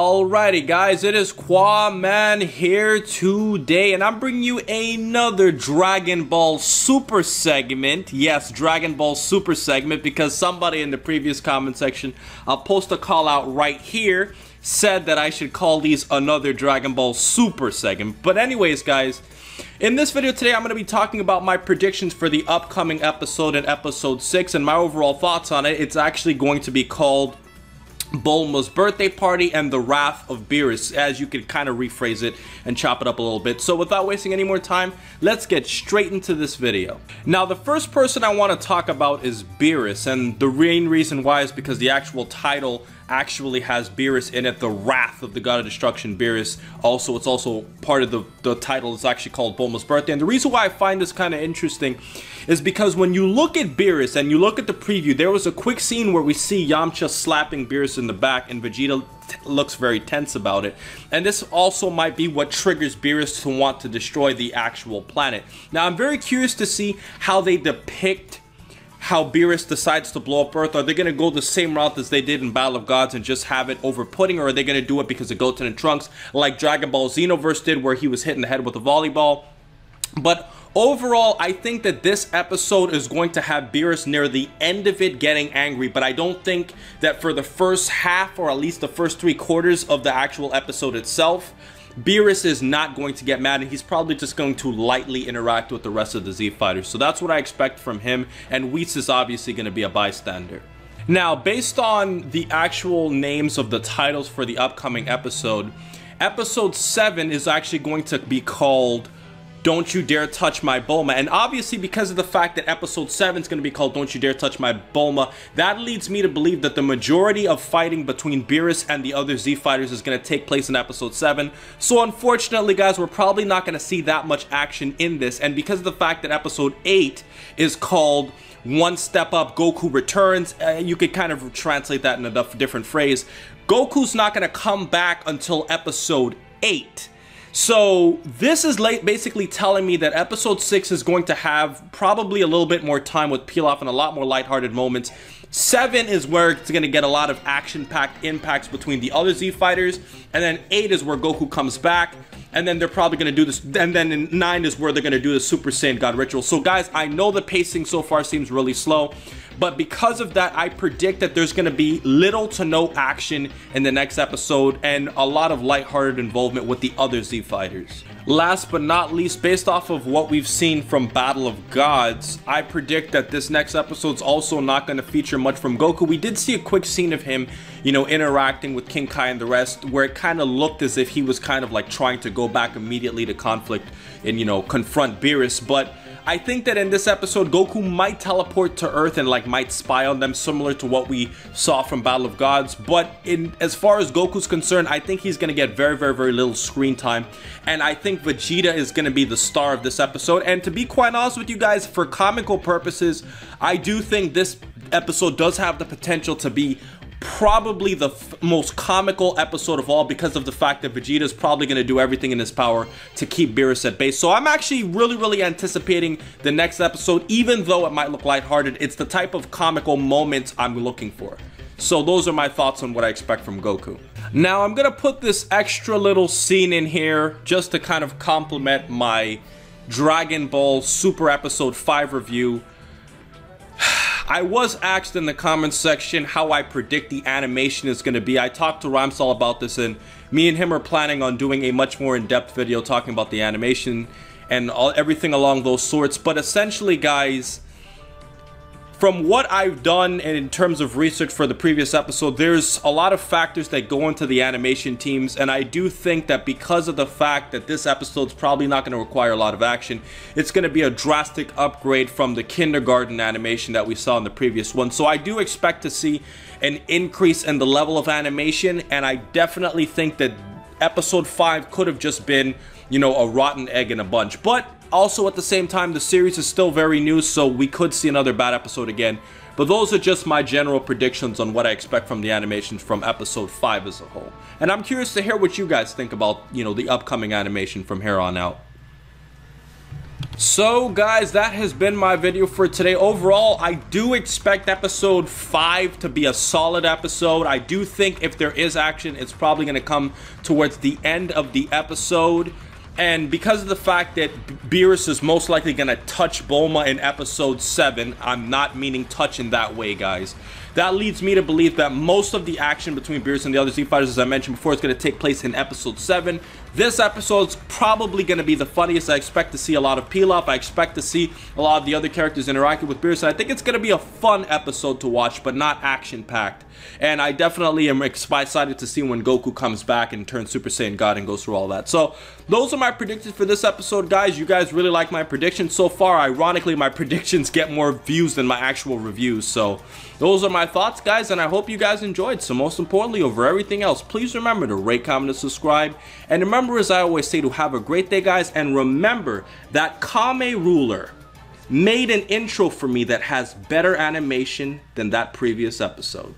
Alrighty guys, it is Quaman here today, and I'm bringing you another Dragon Ball Super segment. Yes, Dragon Ball Super segment, because somebody in the previous comment section, I'll post a call out right here, said that I should call these another Dragon Ball Super segment. But anyways guys, in this video today I'm going to be talking about my predictions for the upcoming episode in episode 6 and my overall thoughts on it. It's actually going to be called Bulma's Birthday Party and the Wrath of Beerus, as you could kind of rephrase it and chop it up a little bit. So without wasting any more time, let's get straight into this video. Now the first person I want to talk about is Beerus, and the main reason why is because the actual title actually has Beerus in it, the Wrath of the God of Destruction, Beerus. Also, it's also part of the title is actually called Bulma's Birthday. And the reason why I find this kind of interesting is because when you look at Beerus and you look at the preview, there was a quick scene where we see Yamcha slapping Beerus in the back and Vegeta looks very tense about it. And this also might be what triggers Beerus to want to destroy the actual planet. Now, I'm very curious to see how they depict how Beerus decides to blow up Earth. Are they going to go the same route as they did in Battle of Gods and just have it over-putting, or are they going to do it because of Goten and Trunks, like Dragon Ball Xenoverse did, where he was hitting the head with a volleyball? But overall, I think that this episode is going to have Beerus near the end of it getting angry, but I don't think that for the first half, or at least the first 3/4 of the actual episode itself, Beerus is not going to get mad, and he's probably just going to lightly interact with the rest of the Z Fighters. So that's what I expect from him, and Whis is obviously going to be a bystander. Now, based on the actual names of the titles for the upcoming episode, Episode 7 is actually going to be called Don't You Dare Touch My Bulma. And obviously, because of the fact that Episode 7 is going to be called Don't You Dare Touch My Bulma, that leads me to believe that the majority of fighting between Beerus and the other Z Fighters is going to take place in Episode 7. So unfortunately, guys, we're probably not going to see that much action in this. And because of the fact that Episode 8 is called One Step Up, Goku Returns, you could kind of translate that in a different phrase. Goku's not going to come back until Episode 8. So this is basically telling me that Episode 6 is going to have probably a little bit more time with Pilaf and a lot more lighthearted moments. 7 is where it's going to get a lot of action-packed impacts between the other Z Fighters, and then 8 is where Goku comes back, and then they're probably going to do this, and then in 9 is where they're going to do the Super Saiyan God ritual. So guys, I know the pacing so far seems really slow, but because of that, I predict that there's going to be little to no action in the next episode and a lot of lighthearted involvement with the other Z Fighters. Last but not least, based off of what we've seen from Battle of Gods, I predict that this next episode's also not going to feature much from Goku. We did see a quick scene of him, you know, interacting with King Kai and the rest, where it kind of looked as if he was kind of like trying to go back immediately to conflict and, you know, confront Beerus. But I think that in this episode, Goku might teleport to Earth and like might spy on them, similar to what we saw from Battle of Gods. But as far as Goku's concerned, I think he's going to get very, very, very little screen time. And I think Vegeta is going to be the star of this episode. And to be quite honest with you guys, for comical purposes, I do think this episode does have the potential to be probably the most comical episode of all, because of the fact that Vegeta is probably going to do everything in his power to keep Beerus at bay. So I'm actually really anticipating the next episode, even though it might look lighthearted. It's the type of comical moments I'm looking for. So those are my thoughts on what I expect from Goku. Now I'm going to put this extra little scene in here just to kind of complement my Dragon Ball Super Episode 5 review. I was asked in the comments section how I predict the animation is going to be. I talked to Ramsal about this, and me and him are planning on doing a much more in-depth video talking about the animation and everything along those sorts. But essentially, guys, from what I've done and in terms of research for the previous episode, there's a lot of factors that go into the animation teams, and I do think that because of the fact that this episode's probably not going to require a lot of action, it's going to be a drastic upgrade from the kindergarten animation that we saw in the previous one. So I do expect to see an increase in the level of animation, and I definitely think that Episode 5 could have just been, you know, a rotten egg in a bunch. But also at the same time, the series is still very new, so we could see another bad episode again. But those are just my general predictions on what I expect from the animations from Episode 5 as a whole. And I'm curious to hear what you guys think about, you know, the upcoming animation from here on out. So guys, that has been my video for today. Overall, I do expect episode 5 to be a solid episode. I do think if there is action, it's probably going to come towards the end of the episode. And because of the fact that Beerus is most likely going to touch Bulma in episode 7, I'm not meaning touch in that way, guys. That leads me to believe that most of the action between Beerus and the other Z Fighters, as I mentioned before, is going to take place in episode 7. This episode's probably going to be the funniest. I expect to see a lot of Pilaf. I expect to see a lot of the other characters interacting with Beerus. And I think it's going to be a fun episode to watch, but not action-packed. And I definitely am excited to see when Goku comes back and turns Super Saiyan God and goes through all that. So those are my predictions for this episode, guys. You guys really like my predictions so far. Ironically, my predictions get more views than my actual reviews. So those are my thoughts, guys, and I hope you guys enjoyed. So most importantly, over everything else, please remember to rate, comment, and subscribe. And remember, as I always say, to have a great day, guys. And remember that Kame Ruler made an intro for me that has better animation than that previous episode.